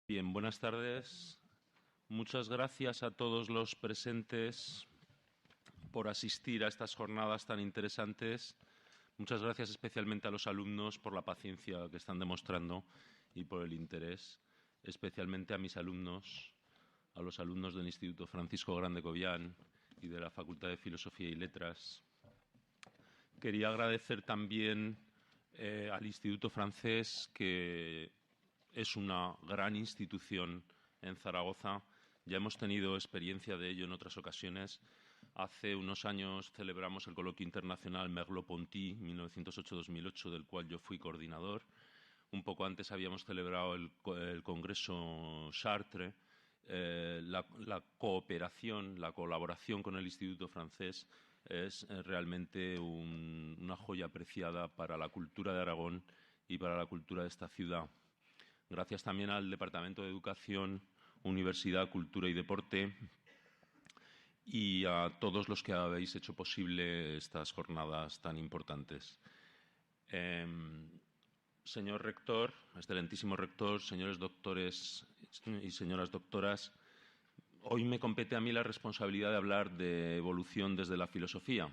Bien, buenas tardes. Muchas gracias a todos los presentes por asistir a estas jornadas tan interesantes. Muchas gracias especialmente a los alumnos por la paciencia que están demostrando y por el interés, especialmente a mis alumnos, a los alumnos del Instituto Francisco Grande Cobián y de la Facultad de Filosofía y Letras. Quería agradecer también al Instituto Francés, que es una gran institución en Zaragoza. Ya hemos tenido experiencia de ello en otras ocasiones. Hace unos años celebramos el coloquio internacional Merleau-Ponty 1908-2008, del cual yo fui coordinador. Un poco antes habíamos celebrado el Congreso Chartres. La cooperación, la colaboración con el Instituto Francés es realmente una joya apreciada para la cultura de Aragón y para la cultura de esta ciudad. Gracias también al Departamento de Educación, Universidad, Cultura y Deporte y a todos los que habéis hecho posible estas jornadas tan importantes. Señor rector, excelentísimo rector, señores doctores y señoras doctoras, hoy me compete a mí la responsabilidad de hablar de evolución desde la filosofía.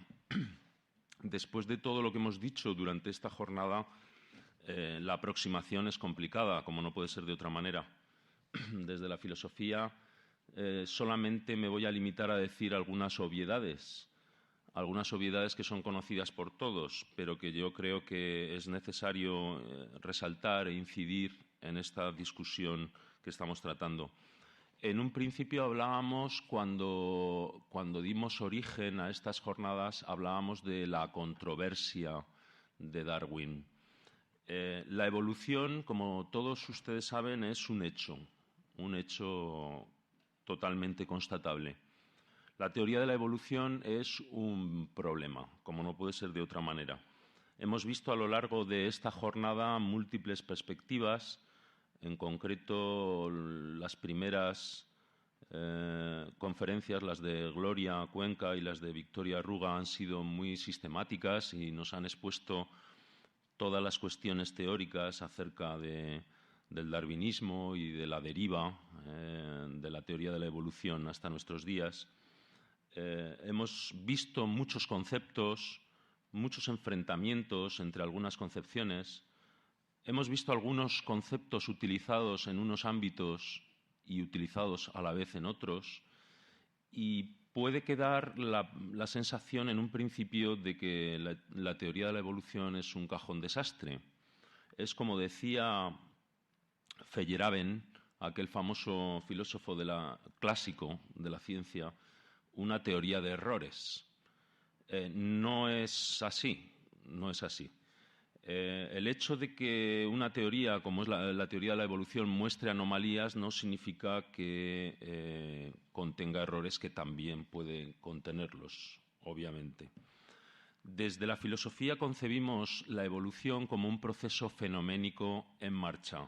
Después de todo lo que hemos dicho durante esta jornada, la aproximación es complicada, como no puede ser de otra manera. Desde la filosofía solamente me voy a limitar a decir algunas obviedades que son conocidas por todos, pero que yo creo que es necesario resaltar e incidir en esta discusión que estamos tratando. En un principio hablábamos, cuando dimos origen a estas jornadas, hablábamos de la controversia de Darwin. La evolución, como todos ustedes saben, es un hecho totalmente constatable. La teoría de la evolución es un problema, como no puede ser de otra manera. Hemos visto a lo largo de esta jornada múltiples perspectivas, en concreto las primeras conferencias, las de Gloria Cuenca y las de Victoria Ruga, han sido muy sistemáticas y nos han expuesto todas las cuestiones teóricas acerca del darwinismo y de la deriva de la teoría de la evolución hasta nuestros días. Hemos visto muchos conceptos, muchos enfrentamientos entre algunas concepciones. Hemos visto algunos conceptos utilizados en unos ámbitos y utilizados a la vez en otros. Y puede quedar la sensación en un principio de que la teoría de la evolución es un cajón desastre. Es, como decía Feyerabend, aquel famoso filósofo clásico de la ciencia, una teoría de errores. No es así, no es así. El hecho de que una teoría, como es la teoría de la evolución, muestre anomalías no significa que contenga errores, que también puede contenerlos, obviamente. Desde la filosofía concebimos la evolución como un proceso fenoménico en marcha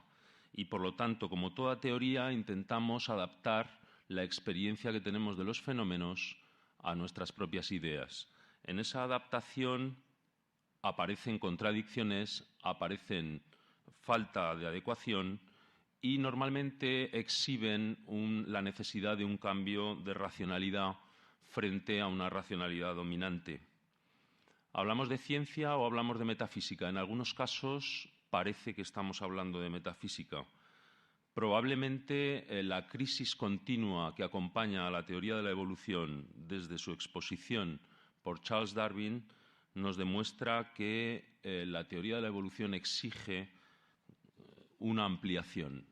y, por lo tanto, como toda teoría, intentamos adaptar la experiencia que tenemos de los fenómenos a nuestras propias ideas. En esa adaptación aparecen contradicciones, aparecen falta de adecuación y normalmente exhiben la necesidad de un cambio de racionalidad frente a una racionalidad dominante. ¿Hablamos de ciencia o hablamos de metafísica? En algunos casos parece que estamos hablando de metafísica. Probablemente la crisis continua que acompaña a la teoría de la evolución desde su exposición por Charles Darwin nos demuestra que la teoría de la evolución exige una ampliación,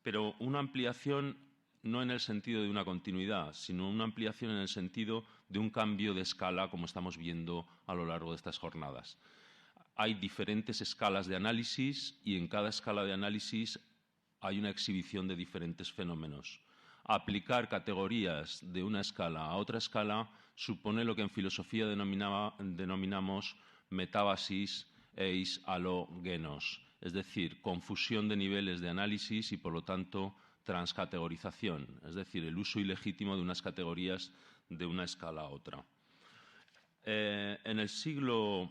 pero una ampliación no en el sentido de una continuidad, sino una ampliación en el sentido de un cambio de escala, como estamos viendo a lo largo de estas jornadas. Hay diferentes escalas de análisis y en cada escala de análisis hay una exhibición de diferentes fenómenos. Aplicar categorías de una escala a otra escala supone lo que en filosofía denominamos metábasis eis alogenos, es decir, confusión de niveles de análisis y, por lo tanto, transcategorización, es decir, el uso ilegítimo de unas categorías de una escala a otra. En el siglo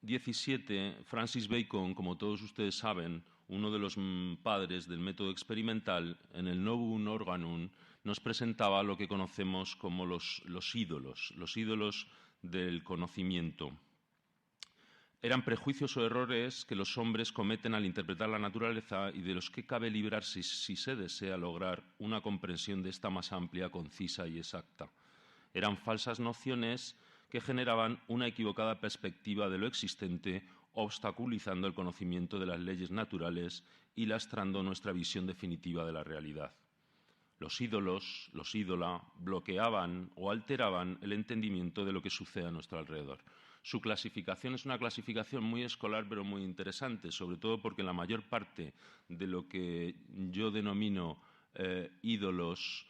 XVII, Francis Bacon, como todos ustedes saben, uno de los padres del método experimental, en el Novum Organum, nos presentaba lo que conocemos como los ídolos del conocimiento. Eran prejuicios o errores que los hombres cometen al interpretar la naturaleza y de los que cabe librarse si se desea lograr una comprensión de esta más amplia, concisa y exacta. Eran falsas nociones que generaban una equivocada perspectiva de lo existente, obstaculizando el conocimiento de las leyes naturales y lastrando nuestra visión definitiva de la realidad. Los ídola, bloqueaban o alteraban el entendimiento de lo que sucede a nuestro alrededor. Su clasificación es una clasificación muy escolar, pero muy interesante, sobre todo porque la mayor parte de lo que yo denomino ídolos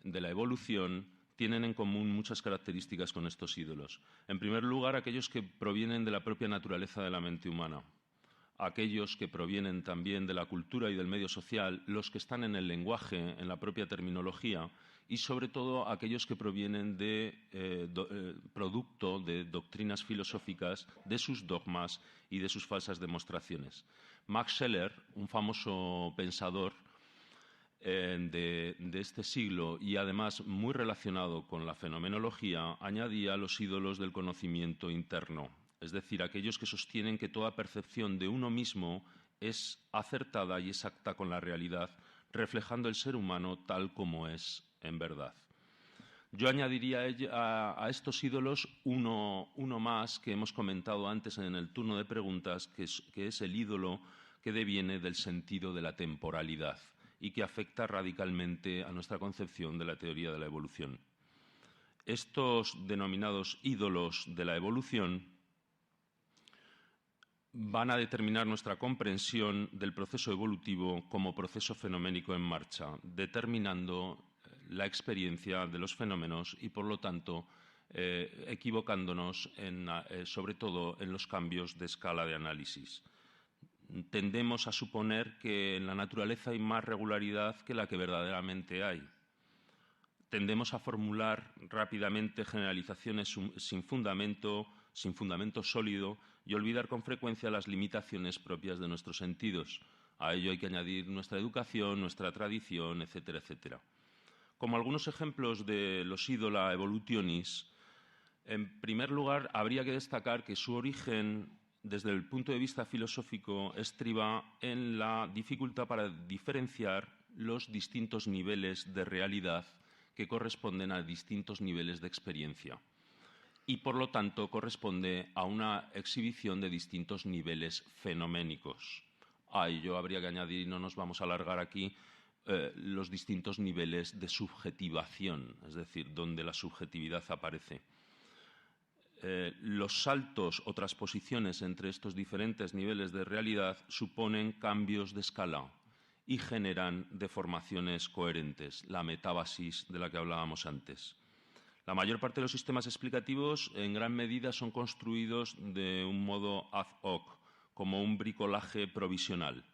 de la evolución tienen en común muchas características con estos ídolos. En primer lugar, aquellos que provienen de la propia naturaleza de la mente humana, aquellos que provienen también de la cultura y del medio social, los que están en el lenguaje, en la propia terminología, y sobre todo aquellos que provienen de producto de doctrinas filosóficas, de sus dogmas y de sus falsas demostraciones. Max Scheler, un famoso pensador de este siglo y además muy relacionado con la fenomenología, añadía los ídolos del conocimiento interno, es decir, aquellos que sostienen que toda percepción de uno mismo es acertada y exacta con la realidad, reflejando el ser humano tal como es en verdad. Yo añadiría a estos ídolos uno más que hemos comentado antes en el turno de preguntas, que es el ídolo que deviene del sentido de la temporalidad y que afecta radicalmente a nuestra concepción de la teoría de la evolución. Estos denominados ídolos de la evolución van a determinar nuestra comprensión del proceso evolutivo como proceso fenoménico en marcha, determinando la experiencia de los fenómenos y, por lo tanto, equivocándonos sobre todo en los cambios de escala de análisis. Tendemos a suponer que en la naturaleza hay más regularidad que la que verdaderamente hay. Tendemos a formular rápidamente generalizaciones sin fundamento sólido y olvidar con frecuencia las limitaciones propias de nuestros sentidos. A ello hay que añadir nuestra educación, nuestra tradición, etcétera, etcétera. Como algunos ejemplos de los ídola evolutionis, en primer lugar, habría que destacar que su origen, desde el punto de vista filosófico, estriba en la dificultad para diferenciar los distintos niveles de realidad que corresponden a distintos niveles de experiencia y, por lo tanto, corresponde a una exhibición de distintos niveles fenoménicos. A ello habría que añadir, y no nos vamos a alargar aquí, los distintos niveles de subjetivación, es decir, donde la subjetividad aparece. Los saltos o transposiciones entre estos diferentes niveles de realidad suponen cambios de escala y generan deformaciones coherentes, la metábasis de la que hablábamos antes. La mayor parte de los sistemas explicativos en gran medida son construidos de un modo ad hoc, como un bricolaje provisional.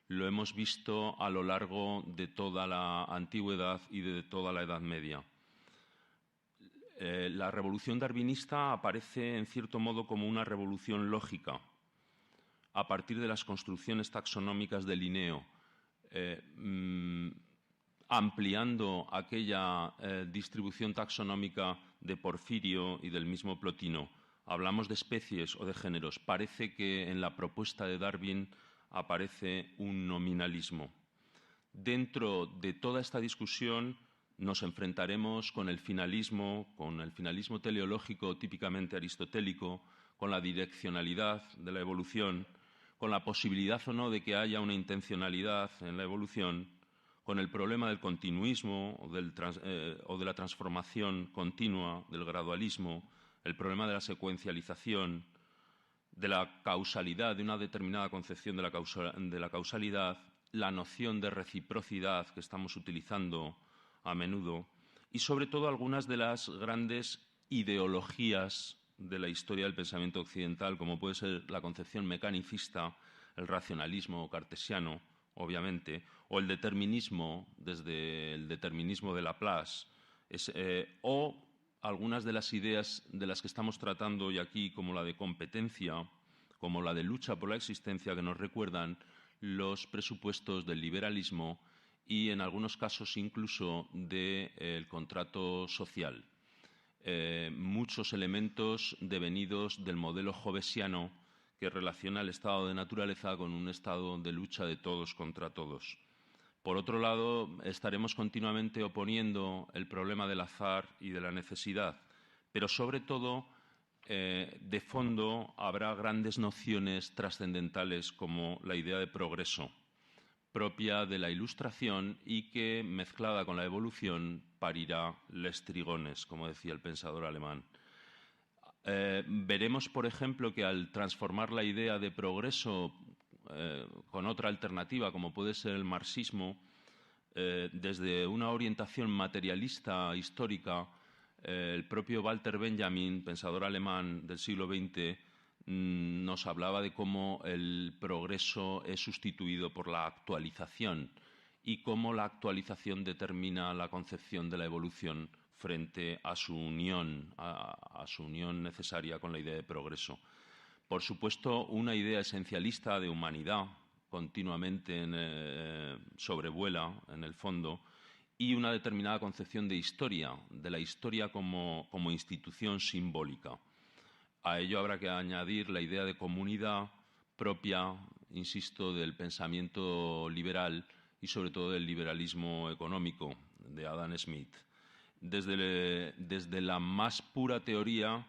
Lo hemos visto a lo largo de toda la antigüedad y de toda la Edad Media. La revolución darwinista aparece en cierto modo como una revolución lógica, a partir de las construcciones taxonómicas de Linneo, ampliando aquella distribución taxonómica de Porfirio y del mismo Plotino. Hablamos de especies o de géneros. Parece que en la propuesta de Darwin aparece un nominalismo. Dentro de toda esta discusión nos enfrentaremos con el finalismo teleológico típicamente aristotélico, con la direccionalidad de la evolución, con la posibilidad o no de que haya una intencionalidad en la evolución, con el problema del continuismo o de la transformación continua, del gradualismo, el problema de la secuencialización, de la causalidad, de una determinada concepción de la causalidad, la noción de reciprocidad que estamos utilizando a menudo y, sobre todo, algunas de las grandes ideologías de la historia del pensamiento occidental, como puede ser la concepción mecanicista, el racionalismo cartesiano, obviamente, o el determinismo, desde el determinismo de Laplace, o algunas de las ideas de las que estamos tratando hoy aquí, como la de competencia, como la de lucha por la existencia, que nos recuerdan los presupuestos del liberalismo y, en algunos casos, incluso del contrato social. Muchos elementos devenidos del modelo hobbesiano que relaciona el estado de naturaleza con un estado de lucha de todos contra todos. Por otro lado, estaremos continuamente oponiendo el problema del azar y de la necesidad, pero sobre todo, de fondo, habrá grandes nociones trascendentales como la idea de progreso, propia de la Ilustración y que, mezclada con la evolución, parirá les trigones, como decía el pensador alemán. Veremos, por ejemplo, que al transformar la idea de progreso con otra alternativa, como puede ser el marxismo, desde una orientación materialista histórica, el propio Walter Benjamin, pensador alemán del siglo XX, nos hablaba de cómo el progreso es sustituido por la actualización y cómo la actualización determina la concepción de la evolución frente a su unión necesaria con la idea de progreso. Por supuesto, una idea esencialista de humanidad continuamente sobrevuela en el fondo, y una determinada concepción de la historia como institución simbólica. A ello habrá que añadir la idea de comunidad propia, insisto, del pensamiento liberal y sobre todo del liberalismo económico de Adam Smith. Desde la más pura teoría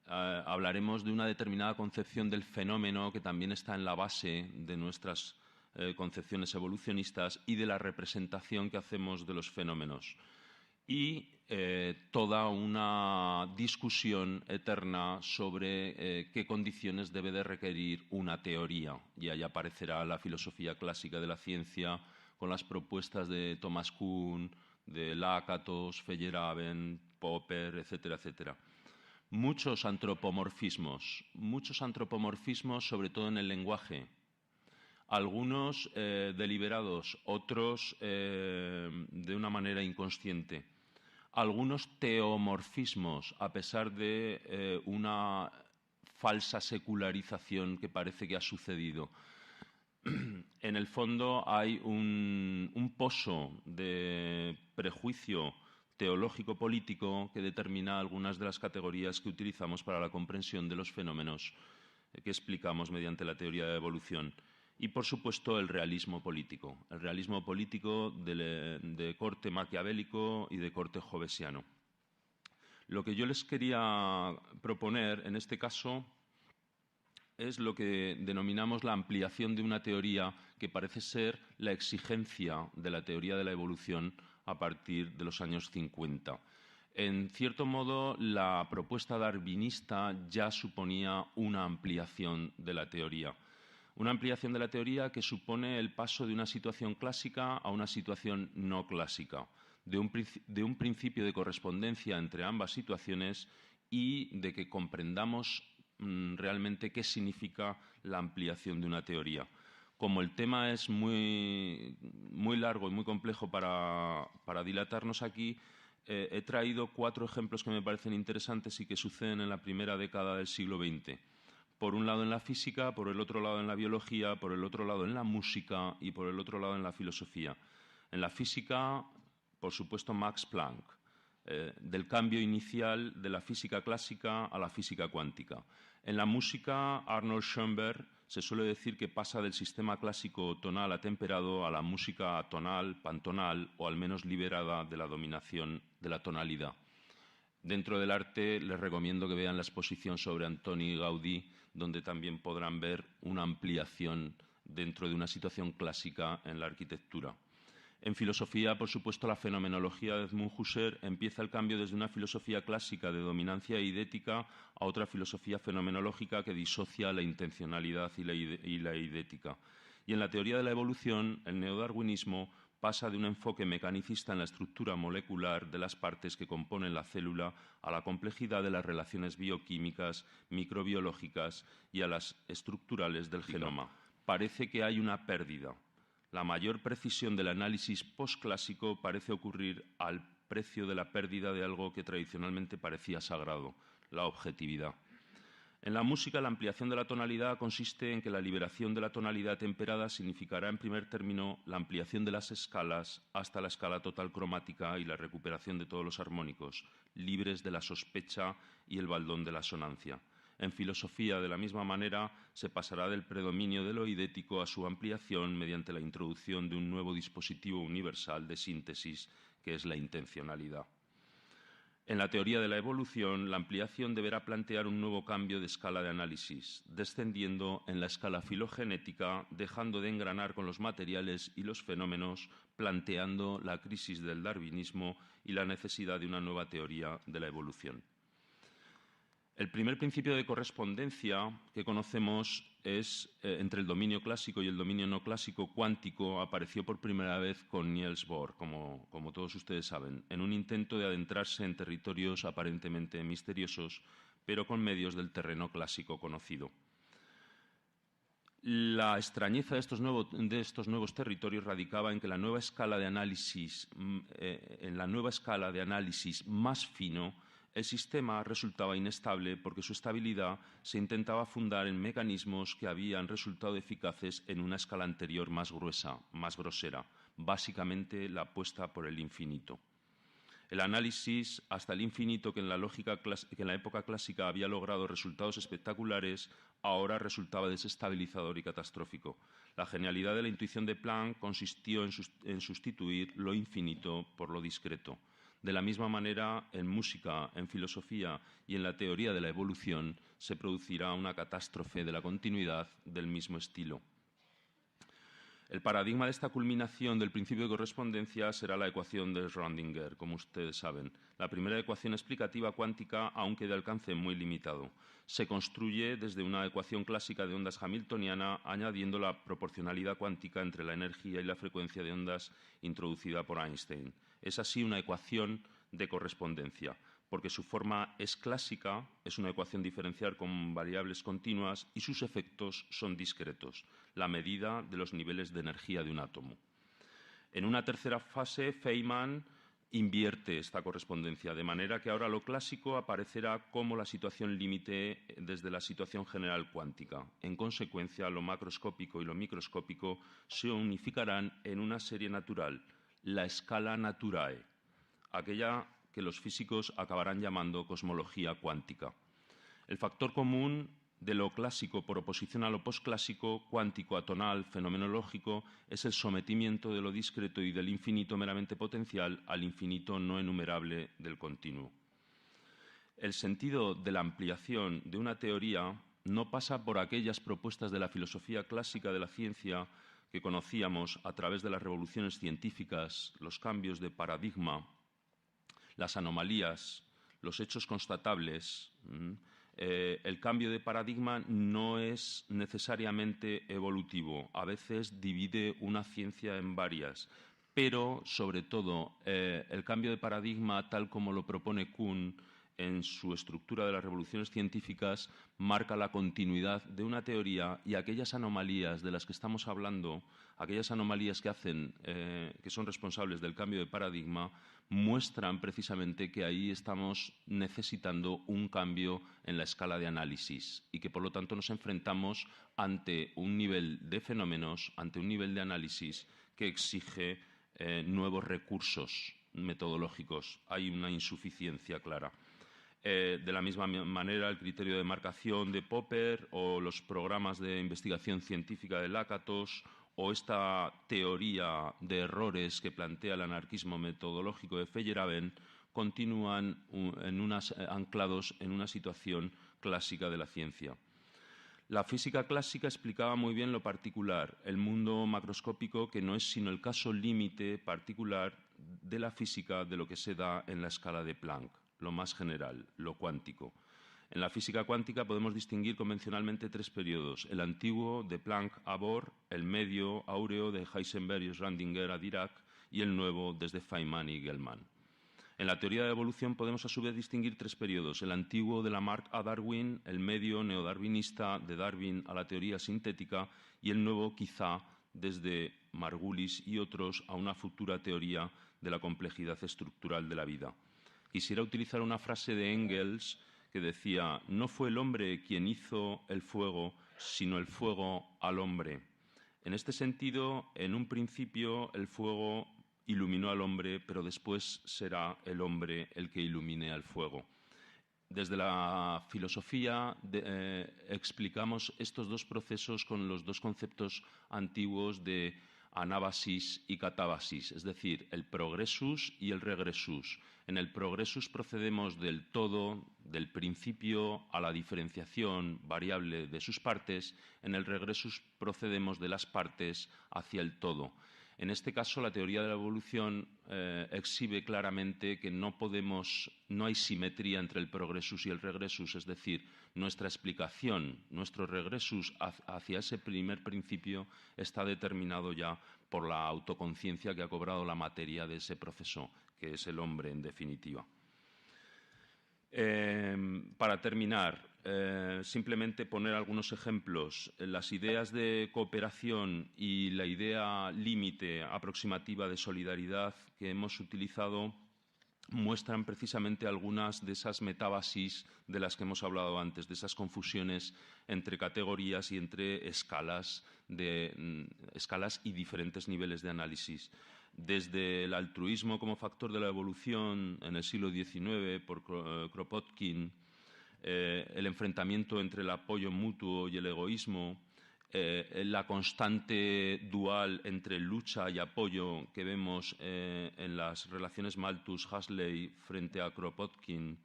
hablaremos de una determinada concepción del fenómeno que también está en la base de nuestras concepciones evolucionistas y de la representación que hacemos de los fenómenos. Y toda una discusión eterna sobre qué condiciones debe de requerir una teoría. Y ahí aparecerá la filosofía clásica de la ciencia con las propuestas de Thomas Kuhn, de Lakatos, Feyerabend, Popper, etcétera, etcétera. Muchos antropomorfismos, sobre todo en el lenguaje. Algunos deliberados, otros de una manera inconsciente. Algunos teomorfismos, a pesar de una falsa secularización que parece que ha sucedido. En el fondo hay un pozo de prejuicio teológico-político que determina algunas de las categorías que utilizamos para la comprensión de los fenómenos que explicamos mediante la teoría de la evolución. Y, por supuesto, el realismo político de corte maquiavélico y de corte hobbesiano. Lo que yo les quería proponer en este caso es lo que denominamos la ampliación de una teoría que parece ser la exigencia de la teoría de la evolución a partir de los años 50. En cierto modo, la propuesta darwinista ya suponía una ampliación de la teoría. Una ampliación de la teoría que supone el paso de una situación clásica a una situación no clásica, de un principio de correspondencia entre ambas situaciones y de que comprendamos realmente qué significa la ampliación de una teoría. Como el tema es muy largo y muy complejo para dilatarnos aquí, he traído 4 ejemplos que me parecen interesantes y que suceden en la primera década del siglo XX. Por un lado en la física, por el otro lado en la biología, por el otro lado en la música y por el otro lado en la filosofía. En la física, por supuesto, Max Planck, del cambio inicial de la física clásica a la física cuántica. En la música, Arnold Schoenberg se suele decir que pasa del sistema clásico tonal atemperado a la música atonal, pantonal o al menos liberada de la dominación de la tonalidad. Dentro del arte les recomiendo que vean la exposición sobre Antoni Gaudí, donde también podrán ver una ampliación dentro de una situación clásica en la arquitectura. En filosofía, por supuesto, la fenomenología de Edmund Husserl empieza el cambio desde una filosofía clásica de dominancia eidética a otra filosofía fenomenológica que disocia la intencionalidad y la eidética. Y en la teoría de la evolución, el neodarwinismo pasa de un enfoque mecanicista en la estructura molecular de las partes que componen la célula a la complejidad de las relaciones bioquímicas, microbiológicas y a las estructurales del genoma. Parece que hay una pérdida. La mayor precisión del análisis postclásico parece ocurrir al precio de la pérdida de algo que tradicionalmente parecía sagrado, la objetividad. En la música, la ampliación de la tonalidad consiste en que la liberación de la tonalidad temperada significará, en primer término, la ampliación de las escalas hasta la escala total cromática y la recuperación de todos los armónicos, libres de la sospecha y el baldón de la asonancia. En filosofía, de la misma manera, se pasará del predominio de lo idético a su ampliación mediante la introducción de un nuevo dispositivo universal de síntesis, que es la intencionalidad. En la teoría de la evolución, la ampliación deberá plantear un nuevo cambio de escala de análisis, descendiendo en la escala filogenética, dejando de engranar con los materiales y los fenómenos, planteando la crisis del darwinismo y la necesidad de una nueva teoría de la evolución. El primer principio de correspondencia que conocemos es entre el dominio clásico y el dominio no clásico cuántico. Apareció por primera vez con Niels Bohr, como todos ustedes saben, en un intento de adentrarse en territorios aparentemente misteriosos, pero con medios del terreno clásico conocido. La extrañeza de estos nuevos territorios radicaba en que la nueva escala de análisis, más fino, el sistema resultaba inestable porque su estabilidad se intentaba fundar en mecanismos que habían resultado eficaces en una escala anterior más gruesa, más grosera, básicamente la apuesta por el infinito. El análisis hasta el infinito, que en la época clásica había logrado resultados espectaculares, ahora resultaba desestabilizador y catastrófico. La genialidad de la intuición de Planck consistió en sustituir lo infinito por lo discreto. De la misma manera, en música, en filosofía y en la teoría de la evolución se producirá una catástrofe de la continuidad del mismo estilo. El paradigma de esta culminación del principio de correspondencia será la ecuación de Schrödinger, como ustedes saben, la primera ecuación explicativa cuántica, aunque de alcance muy limitado. Se construye desde una ecuación clásica de ondas hamiltoniana, añadiendo la proporcionalidad cuántica entre la energía y la frecuencia de ondas introducida por Einstein. Es así una ecuación de correspondencia, porque su forma es clásica, es una ecuación diferencial con variables continuas y sus efectos son discretos, la medida de los niveles de energía de un átomo. En una tercera fase, Feynman invierte esta correspondencia, de manera que ahora lo clásico aparecerá como la situación límite desde la situación general cuántica. En consecuencia, lo macroscópico y lo microscópico se unificarán en una serie natural, la escala naturae, aquella que los físicos acabarán llamando cosmología cuántica. El factor común de lo clásico por oposición a lo posclásico, cuántico, atonal, fenomenológico, es el sometimiento de lo discreto y del infinito meramente potencial al infinito no enumerable del continuo. El sentido de la ampliación de una teoría no pasa por aquellas propuestas de la filosofía clásica de la ciencia que conocíamos a través de las revoluciones científicas, los cambios de paradigma, las anomalías, los hechos constatables. El cambio de paradigma no es necesariamente evolutivo, a veces divide una ciencia en varias, pero sobre todo el cambio de paradigma, tal como lo propone Kuhn en su estructura de las revoluciones científicas, marca la continuidad de una teoría, y aquellas anomalías de las que estamos hablando, aquellas anomalías que son responsables del cambio de paradigma, muestran precisamente que ahí estamos necesitando un cambio en la escala de análisis y que, por lo tanto, nos enfrentamos ante un nivel de fenómenos, ante un nivel de análisis que exige nuevos recursos metodológicos. Hay una insuficiencia clara. De la misma manera, el criterio de marcación de Popper o los programas de investigación científica de Lakatos o esta teoría de errores que plantea el anarquismo metodológico de Feyerabend continúan anclados en una situación clásica de la ciencia. La física clásica explicaba muy bien lo particular, el mundo macroscópico, que no es sino el caso límite particular de la física de lo que se da en la escala de Planck, lo más general, lo cuántico. En la física cuántica podemos distinguir convencionalmente tres periodos: el antiguo, de Planck a Bohr; el medio, áureo, de Heisenberg y Schrödinger a Dirac; y el nuevo, desde Feynman y Gell-Mann. En la teoría de la evolución podemos a su vez distinguir tres periodos: el antiguo, de Lamarck a Darwin; el medio, neodarwinista, de Darwin a la teoría sintética; y el nuevo, quizá, desde Margulis y otros a una futura teoría de la complejidad estructural de la vida. Quisiera utilizar una frase de Engels que decía: no fue el hombre quien hizo el fuego, sino el fuego al hombre. En este sentido, en un principio el fuego iluminó al hombre, pero después será el hombre el que ilumine al fuego. Desde la filosofía explicamos estos dos procesos con los dos conceptos antiguos de anábasis y catábasis, es decir, el progressus y el regressus. En el progressus procedemos del todo, del principio a la diferenciación variable de sus partes. En el regressus procedemos de las partes hacia el todo. En este caso, la teoría de la evolución exhibe claramente que no hay simetría entre el progressus y el regressus, es decir, nuestra explicación, nuestro regressus hacia ese primer principio está determinado ya por la autoconciencia que ha cobrado la materia de ese proceso, que es el hombre, en definitiva. Para terminar, simplemente poner algunos ejemplos. Las ideas de cooperación y la idea límite aproximativa de solidaridad que hemos utilizado muestran precisamente algunas de esas metábasis de las que hemos hablado antes, de esas confusiones entre categorías y entre escalas y diferentes niveles de análisis. Desde el altruismo como factor de la evolución en el siglo XIX por Kropotkin, el enfrentamiento entre el apoyo mutuo y el egoísmo, la constante dual entre lucha y apoyo que vemos en las relaciones Malthus-Huxley frente a Kropotkin,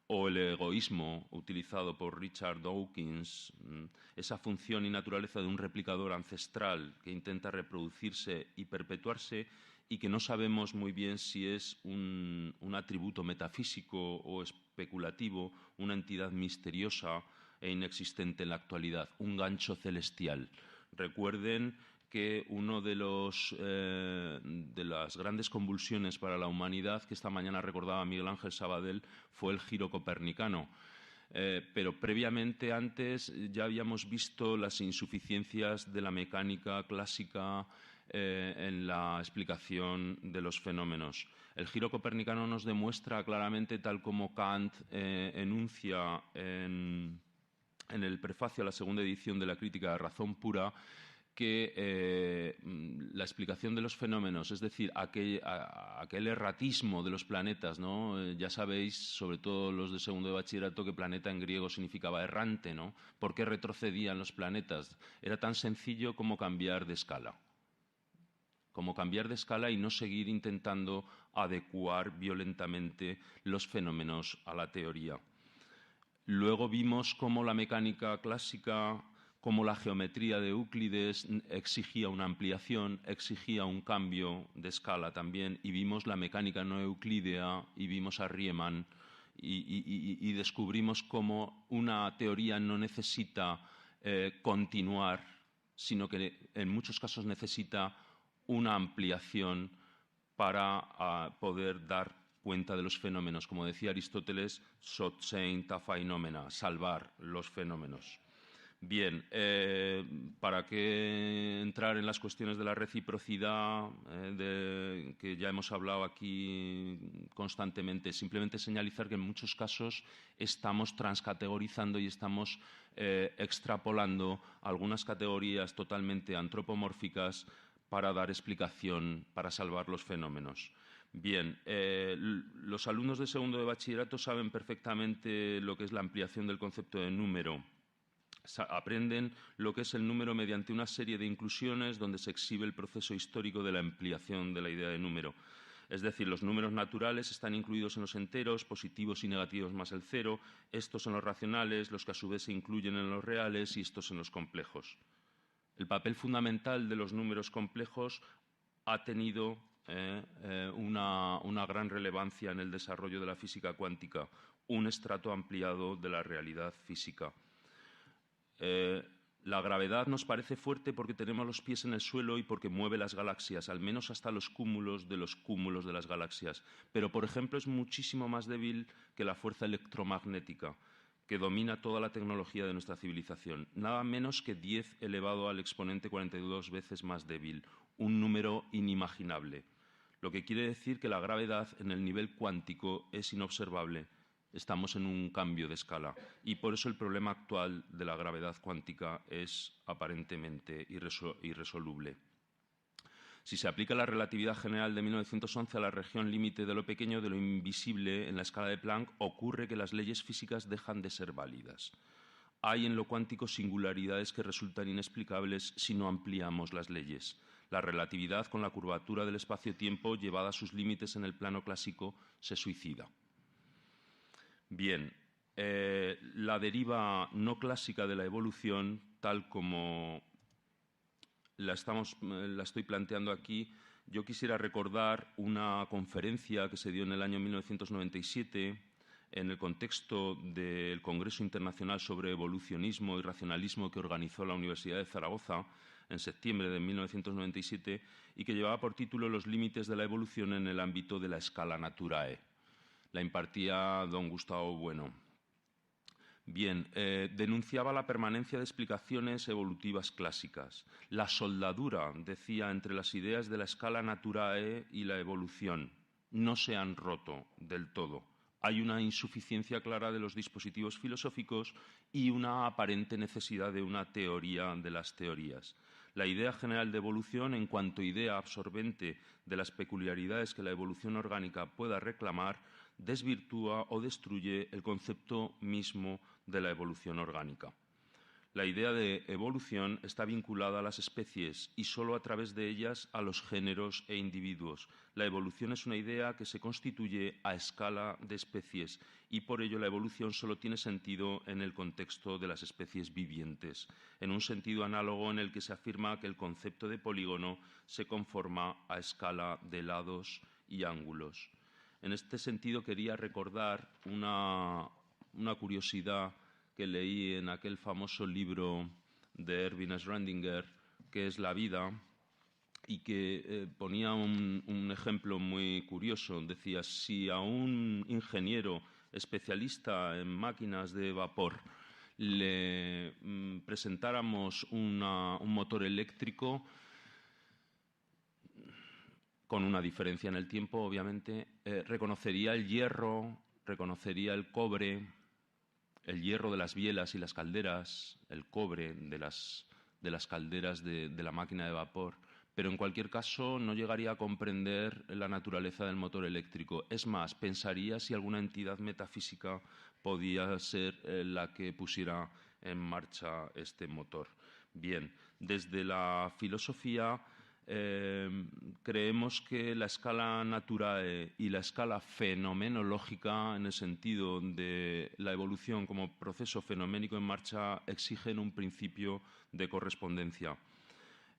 o el egoísmo utilizado por Richard Dawkins, esa función y naturaleza de un replicador ancestral que intenta reproducirse y perpetuarse y que no sabemos muy bien si es un atributo metafísico o especulativo, una entidad misteriosa e inexistente en la actualidad, un gancho celestial. Recuerden que uno de las grandes convulsiones para la humanidad, que esta mañana recordaba Miguel Ángel Sabadell, fue el giro copernicano. Pero previamente, antes, ya habíamos visto las insuficiencias de la mecánica clásica en la explicación de los fenómenos. El giro copernicano nos demuestra claramente, tal como Kant enuncia en el prefacio a la segunda edición de la Crítica de Razón Pura, que la explicación de los fenómenos, es decir, aquel erratismo de los planetas, ¿no? Ya sabéis, sobre todo los de segundo de bachillerato, que planeta en griego significaba errante, ¿no? ¿Por qué retrocedían los planetas? Era tan sencillo como cambiar de escala. Como cambiar de escala y no seguir intentando adecuar violentamente los fenómenos a la teoría. Luego vimos cómo la mecánica clásica, cómo la geometría de Euclides exigía una ampliación, exigía un cambio de escala también, y vimos la mecánica no euclídea y vimos a Riemann y descubrimos cómo una teoría no necesita continuar, sino que en muchos casos necesita una ampliación para poder dar cuenta de los fenómenos. Como decía Aristóteles, sotsein ta phenomena, salvar los fenómenos. Bien, ¿para qué entrar en las cuestiones de la reciprocidad que ya hemos hablado aquí constantemente? Simplemente señalizar que en muchos casos estamos transcategorizando y estamos extrapolando algunas categorías totalmente antropomórficas para dar explicación, para salvar los fenómenos. Bien, los alumnos de segundo de bachillerato saben perfectamente lo que es la ampliación del concepto de número. Aprenden lo que es el número mediante una serie de inclusiones donde se exhibe el proceso histórico de la ampliación de la idea de número. Es decir, los números naturales están incluidos en los enteros, positivos y negativos más el cero, estos en los racionales, los que a su vez se incluyen en los reales y estos en los complejos. El papel fundamental de los números complejos ha tenido una gran relevancia en el desarrollo de la física cuántica, un estrato ampliado de la realidad física. La gravedad nos parece fuerte porque tenemos los pies en el suelo y porque mueve las galaxias, al menos hasta los cúmulos de las galaxias. Pero, por ejemplo, es muchísimo más débil que la fuerza electromagnética, que domina toda la tecnología de nuestra civilización. Nada menos que 10 elevado al exponente 42 veces más débil, un número inimaginable. Lo que quiere decir que la gravedad en el nivel cuántico es inobservable estamos en un cambio de escala y por eso el problema actual de la gravedad cuántica es aparentemente irresoluble. Si se aplica la relatividad general de 1911 a la región límite de lo pequeño, de lo invisible en la escala de Planck, ocurre que las leyes físicas dejan de ser válidas. Hay en lo cuántico singularidades que resultan inexplicables si no ampliamos las leyes. La relatividad, con la curvatura del espacio-tiempo llevada a sus límites en el plano clásico, se suicida. Bien, la deriva no clásica de la evolución, tal como la estoy planteando aquí, yo quisiera recordar una conferencia que se dio en el año 1997 en el contexto del Congreso Internacional sobre Evolucionismo y Racionalismo que organizó la Universidad de Zaragoza en septiembre de 1997 y que llevaba por título Los límites de la evolución en el ámbito de la escala Naturae. La impartía don Gustavo Bueno. Bien, denunciaba la permanencia de explicaciones evolutivas clásicas. La soldadura, decía, entre las ideas de la escala Naturae y la evolución no se han roto del todo. Hay una insuficiencia clara de los dispositivos filosóficos y una aparente necesidad de una teoría de las teorías. La idea general de evolución, en cuanto idea absorbente de las peculiaridades que la evolución orgánica pueda reclamar, desvirtúa o destruye el concepto mismo de la evolución orgánica. La idea de evolución está vinculada a las especies y solo a través de ellas a los géneros e individuos. La evolución es una idea que se constituye a escala de especies y por ello la evolución solo tiene sentido en el contexto de las especies vivientes, en un sentido análogo en el que se afirma que el concepto de polígono se conforma a escala de lados y ángulos. En este sentido quería recordar una curiosidad que leí en aquel famoso libro de Erwin Schrödinger, que es La vida, y que ponía un ejemplo muy curioso. Decía, si a un ingeniero especialista en máquinas de vapor le presentáramos un motor eléctrico, con una diferencia en el tiempo, obviamente, reconocería el hierro, reconocería el cobre, el hierro de las bielas y las calderas, el cobre de las calderas de la máquina de vapor, pero en cualquier caso no llegaría a comprender la naturaleza del motor eléctrico. Es más, pensaría si alguna entidad metafísica podía ser la que pusiera en marcha este motor. Bien, desde la filosofía creemos que la escala naturae y la escala fenomenológica, en el sentido de la evolución como proceso fenoménico en marcha, exigen un principio de correspondencia.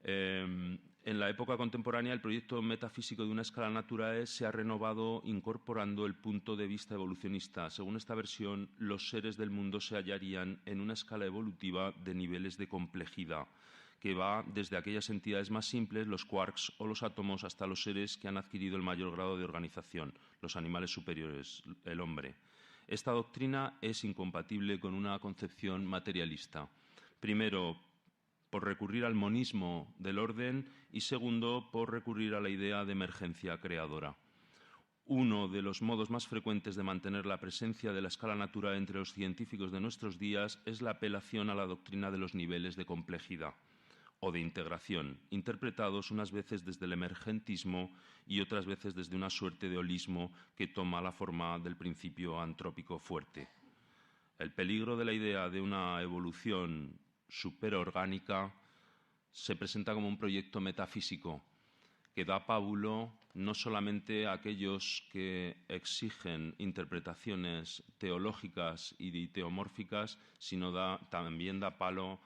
En la época contemporánea, el proyecto metafísico de una escala naturae se ha renovado incorporando el punto de vista evolucionista. Según esta versión, los seres del mundo se hallarían en una escala evolutiva de niveles de complejidad, que va desde aquellas entidades más simples, los quarks o los átomos, hasta los seres que han adquirido el mayor grado de organización, los animales superiores, el hombre. Esta doctrina es incompatible con una concepción materialista. Primero, por recurrir al monismo del orden y segundo, por recurrir a la idea de emergencia creadora. Uno de los modos más frecuentes de mantener la presencia de la escala natural entre los científicos de nuestros días es la apelación a la doctrina de los niveles de complejidad o de integración, interpretados unas veces desde el emergentismo y otras veces desde una suerte de holismo que toma la forma del principio antrópico fuerte. El peligro de la idea de una evolución superorgánica se presenta como un proyecto metafísico que da pábulo no solamente a aquellos que exigen interpretaciones teológicas y teomórficas, sino también da pábulo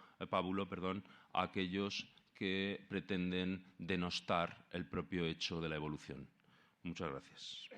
a aquellos que pretenden denostar el propio hecho de la evolución. Muchas gracias.